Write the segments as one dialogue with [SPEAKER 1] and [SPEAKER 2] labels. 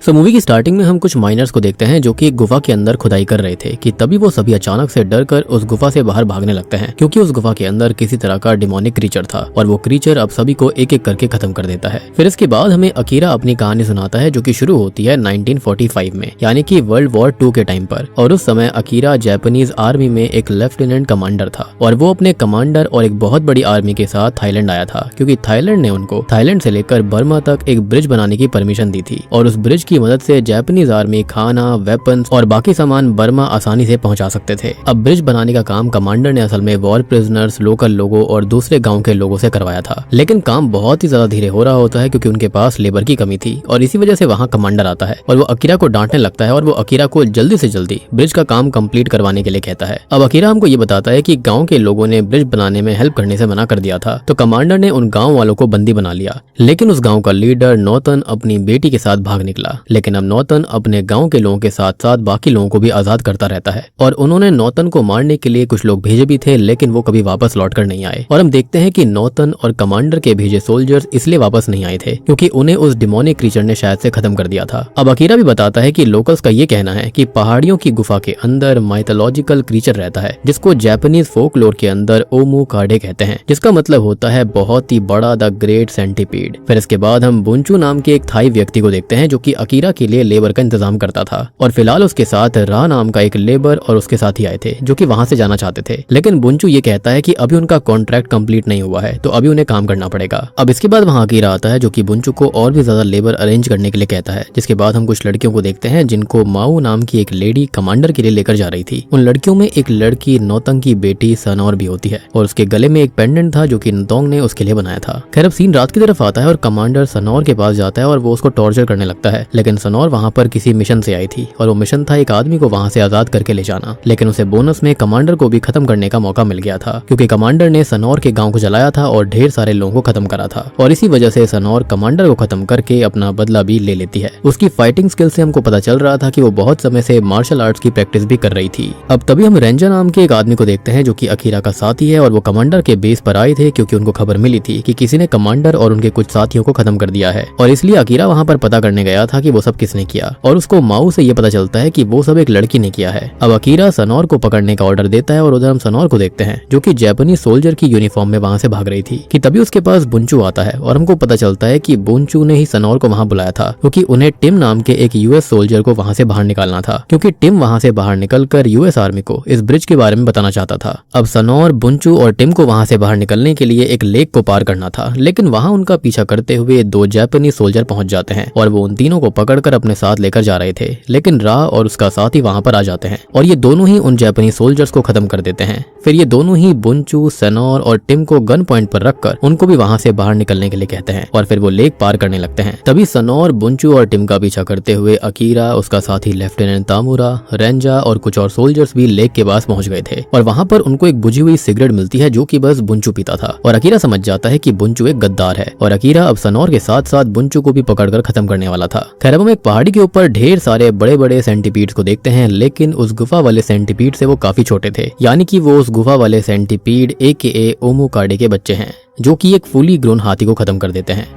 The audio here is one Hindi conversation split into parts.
[SPEAKER 1] मूवी की स्टार्टिंग में हम कुछ माइनर्स को देखते हैं जो कि एक गुफा के अंदर खुदाई कर रहे थे कि तभी वो सभी अचानक से डर कर उस गुफा से बाहर भागने लगते हैं क्योंकि उस गुफा के अंदर किसी तरह का डिमोनिक क्रीचर था और वो क्रीचर अब सभी को एक एक करके खत्म कर देता है। फिर इसके बाद हमें अकीरा अपनी कहानी सुनाता है जो कि शुरू होती है 1945 में, यानी कि वर्ल्ड वॉर 2 के टाइम पर। और उस समय अकीरा जापानीज आर्मी में एक लेफ्टिनेंट कमांडर था और वो अपने कमांडर और एक बहुत बड़ी आर्मी के साथ थाईलैंड आया था क्योंकि थाईलैंड ने उनको थाईलैंड से लेकर बर्मा तक एक ब्रिज बनाने की परमिशन दी थी और उस ब्रिज की मदद से जापानीज आर्मी खाना, वेपन्स और बाकी सामान बर्मा आसानी से पहुंचा सकते थे। अब ब्रिज बनाने का काम कमांडर ने असल में वॉर प्रिजनर्स, लोकल लोगों और दूसरे गांव के लोगों से करवाया था, लेकिन काम बहुत ही ज्यादा धीरे हो रहा होता है क्योंकि उनके पास लेबर की कमी थी और इसी वजह से वहाँ कमांडर आता है और वो अकीरा को डांटने लगता है और वो अकीरा को जल्दी से जल्दी ब्रिज का काम कंप्लीट करवाने के लिए कहता है। अब अकीरा हमको ये बताता है कि गाँव के लोगों ने ब्रिज बनाने में हेल्प करने से मना कर दिया था, तो कमांडर ने उन गाँव वालों को बंदी बना लिया। लेकिन उस गाँव का लीडर नौतन अपनी बेटी के साथ भाग निकला, लेकिन अब नौतन अपने गांव के लोगों के साथ साथ बाकी लोगों को भी आजाद करता रहता है और उन्होंने नौतन को मारने के लिए कुछ लोग भेजे भी थे, लेकिन वो कभी वापस लौटकर नहीं आए। और हम देखते हैं कि नौतन और कमांडर के भेजे सोल्जर्स इसलिए वापस नहीं आए थे क्योंकि उन्हें उस डिमोनिक क्रीचर ने शायद से खत्म कर दिया था। अब अकीरा भी बताता है कि लोकल्स का ये कहना है कि पहाड़ियों की गुफा के अंदर माइथोलॉजिकल क्रीचर रहता है जिसको जापानीज फोकलोर के अंदर ओमू काडे कहते हैं, जिसका मतलब होता है बहुत ही बड़ा द ग्रेट सेंटीपीड। फिर इसके बाद हम बुंचू नाम के एक थाई व्यक्ति को देखते हैं जो कि अकीरा के लिए लेबर का इंतजाम करता था और फिलहाल उसके साथ रा नाम का एक लेबर और उसके साथी आए थे जो कि वहां से जाना चाहते थे, लेकिन बुंचू ये कहता है कि अभी उनका कॉन्ट्रैक्ट कंप्लीट नहीं हुआ है तो अभी उन्हें काम करना पड़ेगा। अब इसके बाद वहां अकीरा आता है जो कि बुंचू को और भी ज्यादा लेबर अरेंज करने के लिए कहता है। जिसके बाद हम कुछ लड़कियों को देखते हैं जिनको माऊ नाम की एक लेडी कमांडर के लिए लेकर जा रही थी। उन लड़कियों में एक लड़की नौतंग की बेटी सनौर भी होती है और उसके गले में एक पेंडेंट था जो कि नतोंग ने उसके लिए बनाया था। खैर अब सीन रात की तरफ आता है और कमांडर सनौर के पास जाता है और वो उसको टॉर्चर करने लगता है, लेकिन सनौर वहां पर किसी मिशन से आई थी और वो मिशन था एक आदमी को वहां से आजाद करके ले जाना, लेकिन उसे बोनस में कमांडर को भी खत्म करने का मौका मिल गया था क्योंकि कमांडर ने सनौर के गांव को जलाया था और ढेर सारे लोगों को खत्म करा था और इसी वजह से सनौर कमांडर को खत्म करके अपना बदला भी ले लेती है। उसकी फाइटिंग स्किल से हमको पता चल रहा था कि वो बहुत समय से मार्शल आर्ट्स की प्रैक्टिस भी कर रही थी। अब तभी हम रेंजर नाम के एक आदमी को देखते हैं जो कि अकीरा का साथी है और वो कमांडर के बेस पर आए थे क्योंकि उनको खबर मिली थी कि किसी ने कमांडर और उनके कुछ साथियों को खत्म कर दिया है और इसलिए अकीरा वहां पर पता करने गया था कि वो सब किसने किया और उसको माऊ से ये पता चलता है कि वो सब एक लड़की ने किया है। अब अकीरा सनौर को पकड़ने का ऑर्डर देता है और उधर हम सनौर को देखते हैं जो कि जापानी सोल्जर की यूनिफॉर्म में वहां से भाग रही थी कि तभी उसके पास बुंचू आता है और हमको पता चलता है कि बुंचू ने ही सनौर को वहां बुलाया था क्योंकि उन्हें टिम नाम के एक यूएस सोल्जर को वहां से बाहर निकालना था क्योंकि टिम वहां से बाहर निकलकर यूएस आर्मी को इस ब्रिज के बारे में बताना चाहता था। अब सनौर, बुंचू और टिम को वहां से बाहर निकलने के लिए एक लेक को पार करना था, लेकिन वहां उनका पीछा करते हुए 2 जापानी सोल्जर पहुंच जाते हैं और वो उन तीनों को पकड़कर अपने साथ लेकर जा रहे थे, लेकिन रा और उसका साथी वहां पर आ जाते हैं और ये दोनों ही उन जापानी सोल्जर्स को खत्म कर देते हैं। फिर ये दोनों ही बुंचू, सनौर और टिम को गन पॉइंट पर रखकर उनको भी वहां से बाहर निकलने के लिए कहते हैं और फिर वो लेक पार करने लगते हैं। तभी सनौर, बुंचू और टिम का पीछा करते हुए अकीरा, उसका साथी लेफ्टिनेंट तामुरा, रेंजा और कुछ और सोल्जर्स भी लेक के पास पहुंच गए थे और वहां पर उनको एक बुझी हुई सिगरेट मिलती है जो कि बस बुंचू पीता था और अकीरा समझ जाता है कि बुंचू एक गद्दार है और अकीरा अब सनौर के साथ साथ बुंचू को भी पकड़कर खत्म करने वाला था। खैर अब हम एक पहाड़ी के ऊपर ढेर सारे बड़े बड़े सेंटीपीड्स को देखते हैं, लेकिन उस गुफा वाले सेंटीपीड से वो काफी छोटे थे, यानी कि वो उस गुफा वाले सेंटीपीड AKA ओमू काडे के बच्चे हैं जो कि एक फुली ग्रोन हाथी को खत्म कर देते हैं।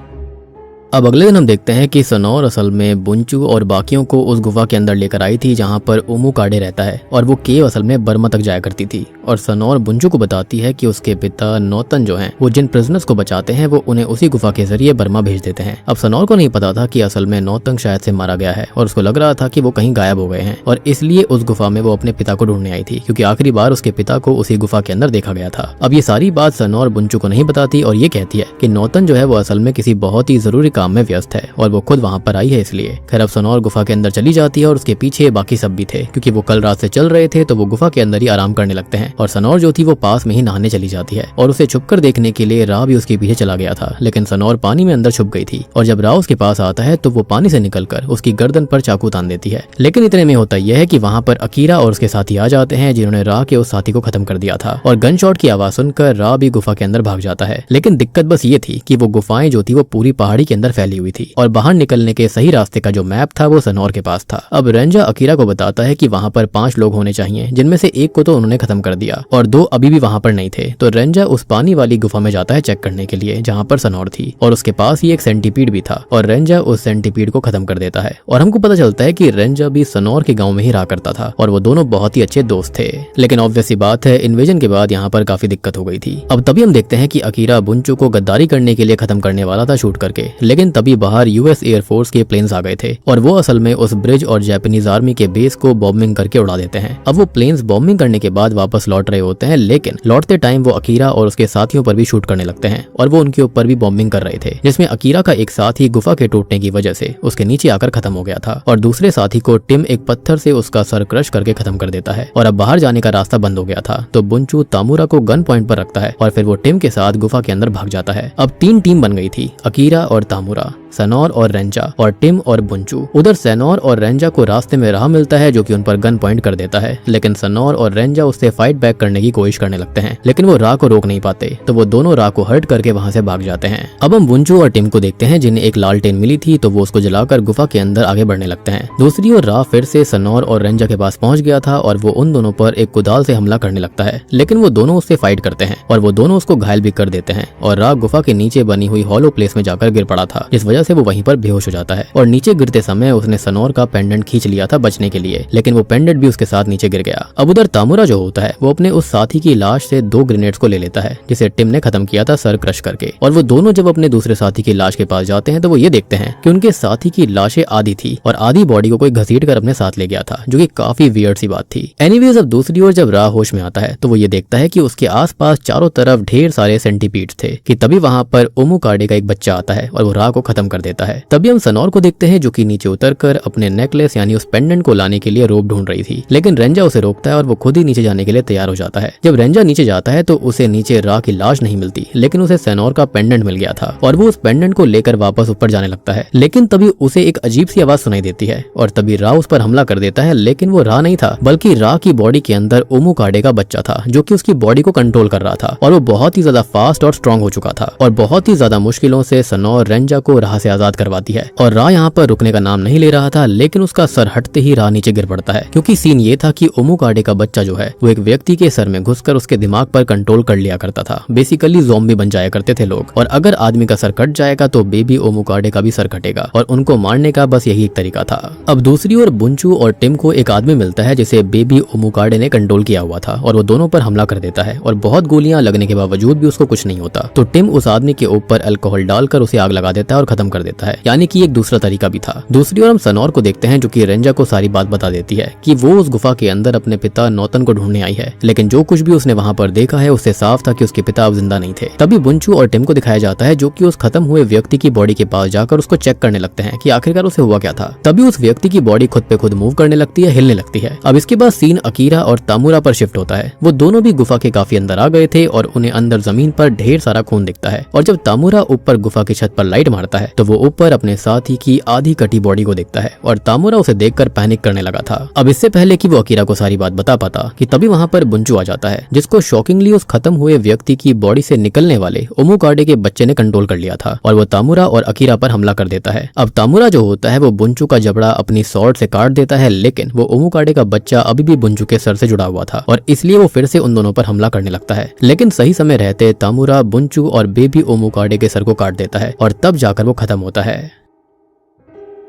[SPEAKER 1] अब अगले दिन हम देखते हैं कि सनौर असल में बुंचू और बाकियों को उस गुफा के अंदर लेकर आई थी जहां पर ओमू काडे रहता है और वो केव असल में बर्मा तक जाया करती थी और सनौर बुंचू को बताती है कि उसके पिता नौतन जो हैं वो जिन प्रिजनर्स को बचाते हैं वो उन्हें उसी गुफा के जरिए बर्मा भेज देते हैं। अब सनौर को नहीं पता था कि असल में नौतंग शायद से मारा गया है और उसको लग रहा था कि वो कहीं गायब हो गए हैं और इसलिए उस गुफा में वो अपने पिता को ढूंढने आई थी क्योंकि आखिरी बार उसके पिता को उसी गुफा के अंदर देखा गया था। अब ये सारी बात सनौर बुंचू को नहीं बताती और ये कहती है कि नौतन जो है वो असल में किसी बहुत ही जरूरी काम में व्यस्त है और वो खुद वहां पर आई है इसलिए। खैर अब सनौर गुफा के अंदर चली जाती है और उसके पीछे बाकी सब भी थे क्योंकि वो कल रात से चल रहे थे तो वो गुफा के अंदर ही आराम करने लगते हैं और सनौर जो थी वो पास में ही नहाने चली जाती है और उसे छुपकर देखने के लिए रा भी उसके पीछे चला गया था, लेकिन सनौर पानी में अंदर छुप गई थी और जब रा उसके पास आता है तो वो पानी से निकलकर उसकी गर्दन पर चाकू तान देती है। लेकिन इतने में होता यह है कि वहां पर अकीरा और उसके साथी आ जाते हैं जिन्होंने रा के उस साथी को खत्म कर दिया था और गन शॉट की आवाज सुनकर रा भी गुफा के अंदर भाग जाता है। लेकिन दिक्कत बस ये थी कि वो गुफाएं जो थी वो पूरी पहाड़ी के अंदर अंदर फैली हुई थी और बाहर निकलने के सही रास्ते का जो मैप था वो सनोर के पास था। अब रेंजा अकीरा को बताता है कि वहाँ पर 5 लोग होने चाहिए, जिनमें से एक को तो उन्होंने खत्म कर दिया और 2 अभी भी वहाँ पर नहीं थे। तो रेंजा उस पानी वाली गुफा में जाता है चेक करने के लिए जहाँ पर सनोर थी और उसके पास ही एक सेंटीपीड भी था और रेंजा उस सेंटीपीड को खत्म कर देता है। और हमको पता चलता है कि रेंजा भी सनोर के गाँव में ही रहा करता था और वो दोनों बहुत ही अच्छे दोस्त थे। लेकिन ऑब्वियस सी बात है, इन्वेजन के बाद यहाँ पर काफी दिक्कत हो गई थी। अब तभी हम देखते हैं कि अकीरा बुंचू को गद्दारी करने के लिए खत्म करने वाला था शूट करके, लेकिन तभी बाहर यूएस एयरफोर्स के प्लेन्स आ गए थे और वो असल में उस ब्रिज और जापानीज आर्मी के बेस को बॉम्बिंग करके उड़ा देते हैं। अब वो प्लेन्स बॉम्बिंग करने के बाद वापस लौट रहे होते हैं, लेकिन लौटते टाइम वो अकीरा और उसके साथियों पर भी शूट करने लगते हैं और वो उनके ऊपर भी बॉम्बिंग कर रहे थे, जिसमें अकीरा का एक साथी गुफा के टूटने की वजह से उसके नीचे आकर खत्म हो गया था और दूसरे साथी को टिम एक पत्थर से उसका सर क्रश करके खत्म कर देता है और अब बाहर जाने का रास्ता बंद हो गया था। तो बुंचू तामुरा को गन पॉइंट पर रखता है और फिर वो टिम के साथ गुफा के अंदर भाग जाता है। अब 3 टीम बन गई थी, अकीरा और तामुरा, सनोर और रेंजा और टिम और बुंचू। उधर सनोर और रेंजा को रास्ते में राह मिलता है जो कि उन पर गन पॉइंट कर देता है, लेकिन सनोर और रेंजा उससे फाइट बैक करने की कोशिश करने लगते हैं, लेकिन वो राह को रोक नहीं पाते, तो वो दोनों राह को हर्ट करके वहां से भाग जाते हैं। अब हम बुंचू और टिम को देखते हैं जिन्हें एक लालटेन मिली थी, तो वो उसको जलाकर गुफा के अंदर आगे बढ़ने लगते हैं। दूसरी ओर राह फिर से सनोर और रेंजा के पास पहुंच गया था और वो उन दोनों पर एक कुदाल से हमला करने लगता है, लेकिन वो दोनों उससे फाइट करते हैं और वो दोनों उसको घायल भी कर देते हैं और राह गुफा के नीचे बनी हुई हॉलो प्लेस में जाकर गिर पड़ा था, जिस वजह से वो वहीं पर बेहोश हो जाता है और नीचे गिरते समय उसने सनोर का पेंडेंट खींच लिया था बचने के लिए, लेकिन वो पेंडेंट भी उसके साथ नीचे गिर गया। अब उधर तामुरा जो होता है वो अपने उस साथी की लाश से 2 ग्रेनेड्स को ले लेता है जिसे टिम ने खत्म किया था सर क्रश करके, और वो दोनों जब अपने दूसरे साथी की लाश के पास जाते हैं तो वो ये देखते हैं कि उनके साथी की लाशें आधी थी और आधी बॉडी को कोई घसीट कर अपने साथ ले गया था, जो कि काफी वियर्ड सी बात थी। एनीवेज अब दूसरी ओर जब राह होश में आता है तो वो ये देखता है कि उसके आसपास चारों तरफ ढेर सारे सेंटीपीड्स थे कि तभी वहां पर ओमुकाडे का एक बच्चा आता है और वो राह को खत्म कर देता है। तभी हम सनोर को देखते हैं जो कि नीचे उतरकर अपने नेकलेस यानी उस पेंडेंट को लाने के लिए रोप ढूंढ रही थी, लेकिन रेंजा उसे रोकता है और वो खुद ही नीचे जाने के लिए तैयार हो जाता है। जब रेंजा नीचे जाता है तो उसे नीचे राह की लाश नहीं मिलती, लेकिन उसे सनोर का पेंडेंट मिल गया था और वो उस पेंडेंट को लेकर वापस ऊपर जाने लगता है, लेकिन तभी उसे एक अजीब सी आवाज सुनाई देती है और तभी राह उस पर हमला कर देता है, लेकिन वो राह नहीं था बल्कि राह की बॉडी के अंदर ओमुकाडे का बच्चा था जो कि उसकी बॉडी को कंट्रोल कर रहा था और वो बहुत ही ज्यादा फास्ट और स्ट्रॉन्ग हो चुका था और बहुत ही ज्यादा मुश्किलों से सनोर रेंजा को राह से आजाद करवाती है। और राह यहाँ पर रुकने का नाम नहीं ले रहा था, लेकिन उसका सर हटते ही राह नीचे गिर पड़ता है, क्योंकि सीन ये था कि ओमुकाडे का बच्चा जो है वो एक व्यक्ति के सर में घुसकर उसके दिमाग पर कंट्रोल कर लिया करता था। बेसिकली ज़ॉम्बी बन जाया करते थे लोग, और अगर आदमी का सर कट जाएगा तो बेबी ओमुकाडे का भी सर कटेगा और उनको मारने का बस यही एक तरीका था। अब दूसरी ओर बुंचू और टिम को एक आदमी मिलता है जिसे बेबी ओमुकाडे ने कंट्रोल किया हुआ था और वो दोनों पर हमला कर देता है और बहुत गोलियां लगने के बावजूद भी उसको कुछ नहीं होता। तो टिम उस आदमी के ऊपर अल्कोहल डालकर उसे आग लगा देता है और खत्म कर देता है, यानी कि एक दूसरा तरीका भी था। दूसरी ओर हम सनोर को देखते हैं जो कि रेंजा को सारी बात बता देती है कि वो उस गुफा के अंदर अपने पिता नौतन को ढूंढने आई है, लेकिन जो कुछ भी उसने वहां पर देखा है उससे साफ था कि उसके पिता अब जिंदा नहीं थे। तभी बुंचू और टिम को दिखाया जाता है जो कि उस खत्म हुए व्यक्ति की बॉडी के पास जाकर उसको चेक करने लगते हैं कि आखिरकार उसे हुआ क्या था। तभी उस व्यक्ति की बॉडी खुद पे खुद मूव करने लगती है, हिलने लगती है। अब इसके बाद सीन अकीरा और तामुरा पर शिफ्ट होता है। वो दोनों भी गुफा के काफी अंदर आ गए थे और उन्हें अंदर जमीन पर ढेर सारा खून दिखता है, और जब तामुरा ऊपर गुफा की छत पर लाइट मारता है तो वो ऊपर अपने साथी की आधी कटी बॉडी को देखता है और तामुरा उसे देखकर पैनिक करने लगा था। अब इससे पहले कि वो अकीरा को सारी बात बता पाता कि तभी वहां पर बुंचू आ जाता है, जिसको शॉकिंगली उस खत्म हुए व्यक्ति की बॉडी से निकलने वाले ओमुकाडे के बच्चे ने कंट्रोल कर लिया था और वो तामुरा और अकीरा पर हमला कर देता है। अब तामुरा जो होता है वो बुंचू का जबड़ा अपनी सॉर्ड से काट देता है, लेकिन वो ओमुकाडे का बच्चा अभी भी बुंचू के सर से जुड़ा हुआ था और इसलिए वो फिर से उन दोनों पर हमला करने लगता है, लेकिन सही समय रहते तामुरा बुंचू और बेबी ओमुकाडे के सर को काट देता है और तब जाकर वो खत्म होता है।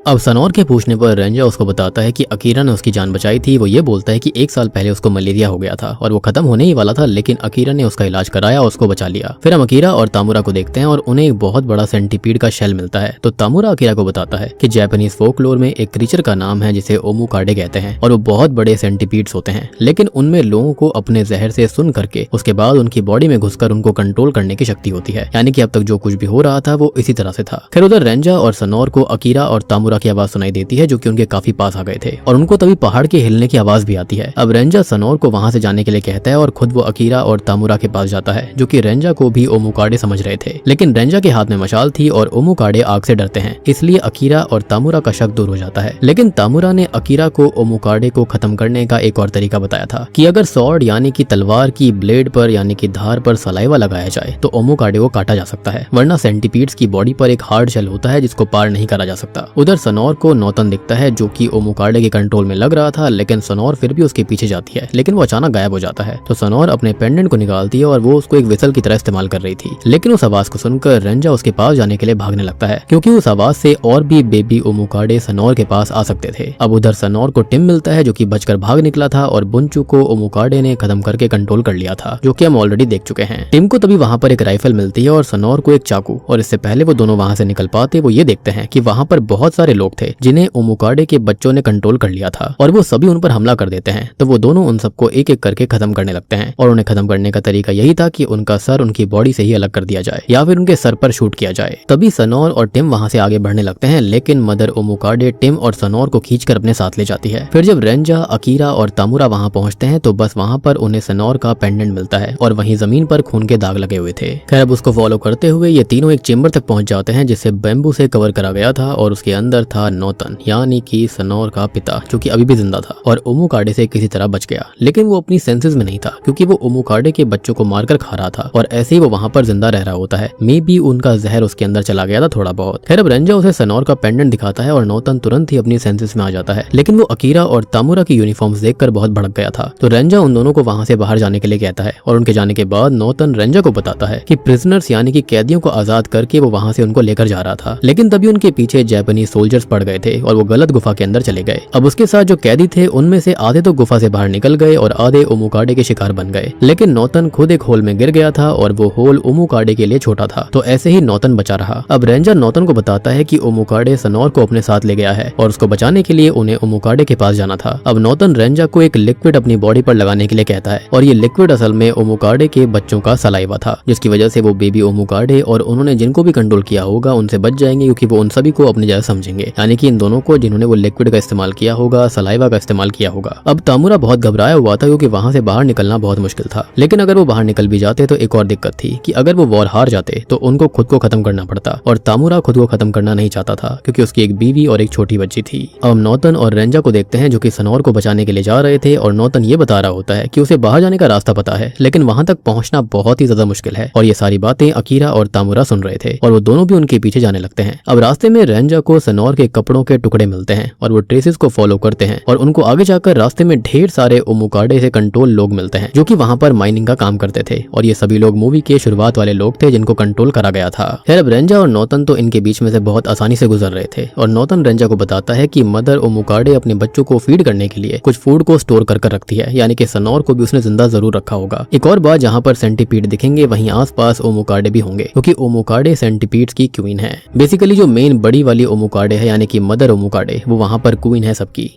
[SPEAKER 1] अब सनोर के पूछने पर रेंजा उसको बताता है कि अकीरा ने उसकी जान बचाई थी। वो ये बोलता है कि 1 साल पहले उसको मलेरिया हो गया था और वो खत्म होने ही वाला था, लेकिन अकीरा ने उसका इलाज कराया और उसको बचा लिया। फिर हम अकीरा और तामुरा को देखते हैं और उन्हें एक बहुत बड़ा सेंटीपीड का शेल मिलता है। तो तामुरा अकीरा को बताता है कि जापानीज फोकलोर में एक क्रीचर का नाम है जिसे ओमुकाडे कहते हैं और वो बहुत बड़े सेंटीपीड्स होते हैं, लेकिन उनमें लोगों को अपने जहर से सुन करके उसके बाद उनकी बॉडी में घुसकर उनको कंट्रोल करने की शक्ति होती है, यानी कि अब तक जो कुछ भी हो रहा था वो इसी तरह से था। फिर उधर रेंजा और सनोर को अकीरा और तामुरा तामुरा की आवाज सुनाई देती है जो कि उनके काफी पास आ गए थे और उनको तभी पहाड़ के हिलने की आवाज भी आती है। अब रेंजा सनोर को वहां से जाने के लिए कहता है और खुद वो अकीरा और तामुरा के पास जाता है जो कि रेंजा को भी ओमुकाडे समझ रहे थे। लेकिन रेंजा के हाथ में मशाल थी और ओमुकाडे आग से डरते हैं, इसलिए अकीरा और तामुरा का शक दूर हो जाता है। लेकिन तामुरा ने अकीरा को ओमुकाडे को खत्म करने का एक और तरीका बताया था कि अगर सॉर्ड यानी कि तलवार की ब्लेड पर यानी कि धार पर सलाइवा लगाया जाए तो ओमुकाडे को काटा जा सकता है, वरना सेंटीपीड्स की बॉडी पर एक हार्ड शेल होता है जिसको पार नहीं करा जा सकता। उधर सनोर को नौतन दिखता है जो कि ओमुकाडे के कंट्रोल में लग रहा था, लेकिन सनोर फिर भी उसके पीछे जाती है, लेकिन वो अचानक गायब हो जाता है। तो सनोर अपने पेंडेंट को निकालती है और वो उसको एक विसल की तरह इस्तेमाल कर रही थी। लेकिन उस आवाज को सुनकर रेंजा उसके पास जाने के लिए भागने लगता है क्योंकि उस आवाज से और भी बेबी ओमुकाडे सनोर के पास आ सकते थे। अब उधर सनोर को टिम मिलता है जो कि बचकर भाग निकला था और बुंचू को ओमुकाडे ने खत्म करके कंट्रोल कर लिया था, जो कि हम ऑलरेडी देख चुके हैं। टिम को तभी वहां पर एक राइफल मिलती है और सनोर को एक चाकू, और इससे पहले वो दोनों वहां से निकल पाते वो ये देखते हैं कि वहां पर बहुत सारे लोग थे जिन्हें ओमुकाडे के बच्चों ने कंट्रोल कर लिया था और वो सभी उन पर हमला कर देते हैं। तो वो दोनों उन सबको एक एक करके खत्म करने लगते हैं और उन्हें खत्म करने का तरीका यही था कि उनका सर उनकी बॉडी से ही अलग कर दिया जाए या फिर उनके सर पर शूट किया जाए। तभी सनोर और टिम वहां से आगे बढ़ने लगते हैं, लेकिन मदर ओमुकाडे टिम और सनोर को खींचकर अपने साथ ले जाती है। फिर जब रेंजा, अकीरा और तामुरा वहां पहुंचते हैं तो बस वहां पर उन्हें सनोर का पेंडेंट मिलता है और वहीं जमीन पर खून के दाग लगे हुए थे। खैर अब उसको फॉलो करते हुए ये तीनों एक चेंबर तक पहुंच जाते हैं जिसे बैम्बू से कवर करा गया था और उसके अंदर था नौतन यानी कि सनोर का पिता, जो कि अभी भी जिंदा था और ओमुकाडे से किसी तरह बच गया। लेकिन वो अपनी सेंसेस में नहीं था क्योंकि वो ओमुकाडे के बच्चों को मारकर खा रहा था और ऐसे ही वो वहां पर जिंदा रह रहा होता है। मे बी उनका जहर उसके अंदर चला गया था थोड़ा बहुत। खैर अब रेंजा उसे सनोर का पेंडेंट दिखाता है और नौतन तुरंत ही अपनी सेंसेस में आ जाता है, लेकिन वो अकीरा और तामुरा की यूनिफॉर्म्स देखकर बहुत भड़क गया था। तो रेंजा उन दोनों को वहां से बाहर जाने के लिए कहता है और उनके जाने के बाद नौतन रेंजा को बताता है कि प्रिजनर्स यानी कि कैदियों को आजाद करके वो वहां से उनको लेकर जा रहा था। लेकिन तभी उनके पीछे जापानीज सोल्जर्स पड़ गए थे और वो गलत गुफा के अंदर चले गए। अब उसके साथ जो कैदी थे उनमें से आधे तो गुफा से बाहर निकल गए और आधे ओमुकाडे के शिकार बन गए, लेकिन नौतन खुद एक होल में गिर गया था और वो होल ओमुकाडे के लिए छोटा था। तो ऐसे ही नौतन बचा रहा। अब रेंजर नौतन को बताता है कि ओमुकाडे सनोर को अपने साथ ले गया है और उसको बचाने के लिए उन्हें ओमुकाडे के पास जाना था। अब नौतन रेंजा को एक लिक्विड अपनी बॉडी पर लगाने के लिए कहता है और ये लिक्विड असल में ओमुकाडे के बच्चों का सलाइवा था, जिसकी वजह से वो बेबी ओमुकाडे और उन्होंने जिनको भी कंट्रोल किया होगा उनसे बच जाएंगे क्योंकि वो उन सभी को अपनी जगह समझेंगे, यानी कि इन दोनों को जिन्होंने वो लिक्विड का इस्तेमाल किया होगा, सलाइवा का इस्तेमाल किया होगा। अब तामुरा बहुत घबराया हुआ था क्योंकि वहां से बाहर निकलना बहुत मुश्किल था, लेकिन अगर वो बाहर निकल भी जाते तो एक और दिक्कत थी कि अगर वो वॉर हार जाते तो उनको खुद को खत्म करना पड़ता और तामुरा खुद को खत्म करना नहीं चाहता था क्योंकि उसकी एक बीवी और एक छोटी बच्ची थी। अब हम नौतन और रेंजा को देखते हैं जो कि सनोर को बचाने के लिए जा रहे थे और नौतन ये बता रहा होता है कि उसे बाहर जाने का रास्ता पता है, लेकिन वहां तक पहुंचना बहुत ही ज्यादा मुश्किल है। और ये सारी बातें अकीरा और तामुरा सुन रहे थे और वो दोनों भी उनके पीछे जाने लगते हैं। अब रास्ते में रेंजा को सनोर के कपड़ों के टुकड़े मिलते हैं और वो ट्रेसेस को फॉलो करते हैं और उनको आगे जाकर रास्ते में ढेर सारे ओमुकाडे से कंट्रोल लोग मिलते हैं जो कि वहां पर माइनिंग का काम करते थे और ये सभी लोग मूवी के शुरुआत वाले लोग थे जिनको कंट्रोल करा गया था। खैर अब रेंजा और नौतन तो इनके बीच में से बहुत आसानी से गुजर रहे थे और नौतन रेंजा को बताता है कि मदर ओमुकाडे अपने बच्चों को फीड करने के लिए कुछ फूड को स्टोर कर रखती है, यानी कि सनोर को भी उसने जिंदा जरूर रखा होगा। एक और बात, जहाँ पर सेंटीपीड दिखेंगे वहीं आसपास ओमुकाडे भी होंगे क्योंकि ओमुकाडे सेंटीपीड्स की क्वीन है। बेसिकली जो मेन बड़ी वाली ओमुकाडे है यानी कि मदर ओमुकाडे, वो वहां पर क्वीन है सबकी।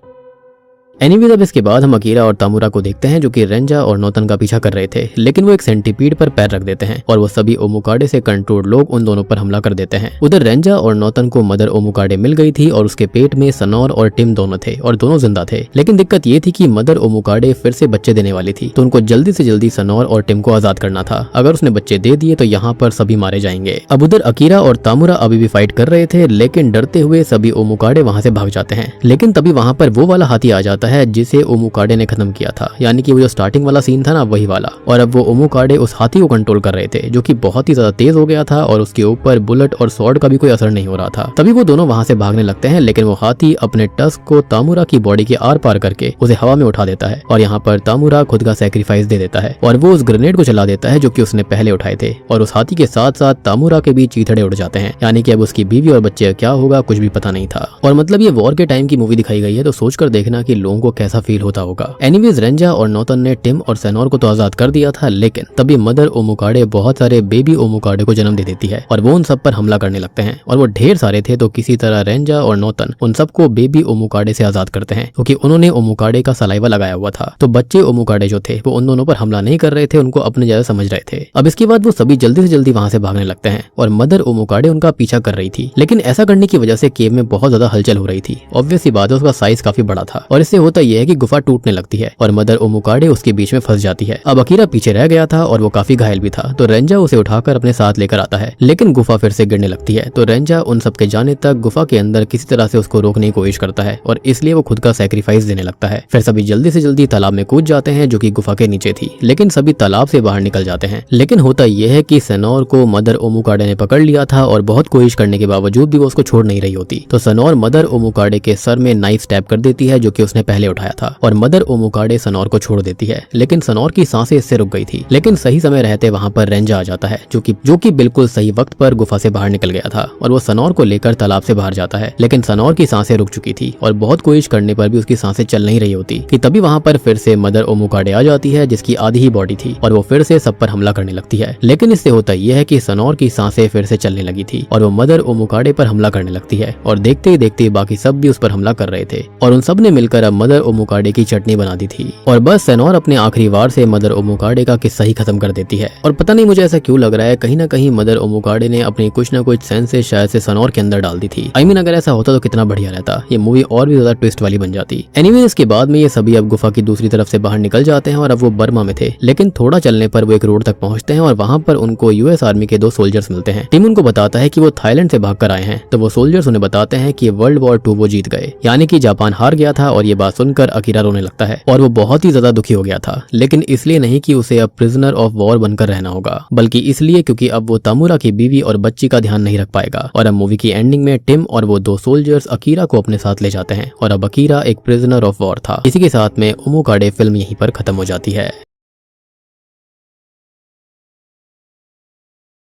[SPEAKER 1] एनीवेज अब इसके बाद हम अकीरा और तामुरा को देखते हैं जो कि रेंजा और नौतन का पीछा कर रहे थे, लेकिन वो एक सेंटीपीड पर पैर रख देते हैं और वो सभी ओमुकाडे से कंट्रोल लोग उन दोनों पर हमला कर देते हैं। उधर रेंजा और नौतन को मदर ओमुकाडे मिल गई थी और उसके पेट में सनोर और टिम दोनों थे और दोनों जिंदा थे, लेकिन दिक्कत ये थी कि मदर ओमुकाडे फिर से बच्चे देने वाली थी, तो उनको जल्दी से जल्दी सनोर और टिम को आजाद करना था। अगर उसने बच्चे दे दिए तो यहाँ पर सभी मारे जाएंगे। अब उधर अकीरा और तामुरा अभी भी फाइट कर रहे थे, लेकिन डरते हुए सभी ओमुकाडे वहां से भाग जाते हैं। लेकिन तभी वहां पर वो वाला हाथी आ जाता है जिसे ओमुकाडे ने खत्म किया था, यानी कि वो जो स्टार्टिंग वाला सीन था ना वही वाला। और अब वो ओमुकाडे उस हाथी को कंट्रोल कर रहे थे जो कि बहुत ही ज्यादा तेज हो गया था और उसके ऊपर बुलेट और स्वॉर्ड का भी कोई असर नहीं हो रहा था। तभी वो दोनों वहां से भागने लगते हैं, लेकिन वो हाथी अपने टस्क को तामुरा की बॉडी के आर पार करके उसे हवा में उठा देता है और यहाँ पर तामुरा खुद का सैक्रिफाइस दे देता है और वो उस ग्रेनेड को चला देता है जो कि उसने पहले उठाए थे और उस हाथी के साथ साथ तामुरा के भी चीथड़े उड़ जाते हैं, यानी कि अब उसकी बीवी और बच्चे क्या होगा कुछ भी पता नहीं था। और मतलब ये वॉर के टाइम की मूवी दिखाई गई है तो सोचकर देखना कि लोगों लोगों को कैसा फील होता होगा। एनीवेज रेंजा और नोतन ने टिम और सेनोर को तो आजाद कर दिया था, लेकिन तभी मदर ओमुकाडे बहुत सारे बेबी ओमुकाडे को जन्म दे देती है और वो उन सब पर हमला करने लगते हैं। और वो ढेर सारे थे, तो किसी तरह रेंजा और नोतन उन सबको बेबी ओमुकाडे से आजाद करते हैं, क्योंकि उन्होंने ओमुकाडे का सलाइवा लगाया हुआ था। तो बच्चे ओमुकाडे जो थे वो उन दोनों पर हमला नहीं कर रहे थे, उनको अपने जैसा समझ रहे थे। अब इसके बाद वो सभी जल्दी से जल्दी वहां से भागने लगते हैं और मदर ओमुकाडे उनका पीछा कर रही थी, लेकिन ऐसा करने की वजह से केव में बहुत ज्यादा हलचल हो रही थी। ऑब्वियस सी बात है, उसका साइज काफी बड़ा था और इससे होता यह है कि गुफा टूटने लगती है और मदर ओमुकाडे उसके बीच में फंस जाती है। अब अकीरा पीछे रह गया था और वो काफी घायल भी था, तो रेंजा उसे उठाकर अपने साथ लेकर आता है, लेकिन गुफा फिर से गिरने लगती है। तो रेंजा उन सबके जाने तक गुफा के अंदर किसी तरह से उसको रोकने की कोशिश करता है और इसलिए वो खुद का सैक्रिफाइस देने लगता है। फिर सभी जल्दी से जल्दी तालाब में कूद जाते हैं जो कि गुफा के नीचे थी, लेकिन सभी तालाब से बाहर निकल जाते हैं। लेकिन होता यह है कि सेनोर को मदर ओमुकाडे ने पकड़ लिया था और बहुत कोशिश करने के बावजूद भी वो उसको छोड़ नहीं रही होती। तो सेनोर मदर ओमुकाडे के सर में नाइफ स्टैब कर देती है, जो कि उसने पहले उठाया था, और मदर ओमुकाडे सेनोर को छोड़ देती है। लेकिन सेनोर की सांसें इससे रुक गई थी। लेकिन सही समय रहते वहां पर रेंजा आ जाता है, जो कि बिल्कुल सही वक्त पर गुफा से बाहर निकल गया था और वो सेनोर को लेकर तालाब से बाहर जाता है। लेकिन सेनोर की सांसें रुक चुकी थी और बहुत कोशिश करने पर भी उसकी सांसें चल नहीं रही होती कि तभी वहां पर फिर से मदर ओमुकाडे आ जाती है, जिसकी आधी ही बॉडी थी, और वो फिर से सब पर हमला करने लगती है। लेकिन इससे होता यह है कि सेनोर की सांसें फिर से चलने लगी थी और वो मदर ओमुकाडे पर हमला करने लगती है और देखते ही देखते बाकी सब भी उस पर हमला कर रहे थे और उन सब ने मिलकर अब मदर ओमुकाडे की चटनी बना दी थी। और बस सेनोर अपने आखिरी वार से मदर ओमुकाडे का किस्सा ही खत्म कर देती है। और पता नहीं मुझे ऐसा क्यों लग रहा है, कहीं ना कहीं मदर ओमुकाडे ने अपनी कुछ ना कुछ सेंस से शायद से सेनोर के अंदर डाल दी थी। आई मीन अगर ऐसा होता तो कितना बढ़िया रहता, ये मूवी और भी ज्यादा ट्विस्ट वाली बन जाती। एनीवे इसके बाद में ये सभी अब गुफा की दूसरी तरफ से बाहर निकल जाते हैं और अब वो बर्मा में थे, लेकिन थोड़ा चलने पर वो एक रोड तक पहुंचते हैं और वहां पर उनको यूएस आर्मी के 2 सोल्जर्स मिलते हैं। टीम उनको बताता है कि वो थाईलैंड से भागकर आए हैं, तो वो सोल्जर्स उन्हें बताते हैं कि वर्ल्ड वॉर 2 वो जीत गए, यानी कि जापान हार गया था। और ये बात सुनकर अकीरा रोने लगता है और वो बहुत ही ज्यादा दुखी हो गया था, लेकिन इसलिए नहीं कि उसे अब प्रिजनर ऑफ वॉर बनकर रहना होगा, बल्कि इसलिए क्योंकि अब वो तामुरा की बीवी और बच्ची का ध्यान नहीं रख पाएगा। और अब मूवी की एंडिंग में टिम और वो 2 सोल्जर्स अकीरा को अपने साथ ले जाते हैं और अब अकीरा एक प्रिजनर ऑफ वॉर था। इसी के साथ में ओमुकाडे फिल्म यहीं पर खत्म हो जाती है।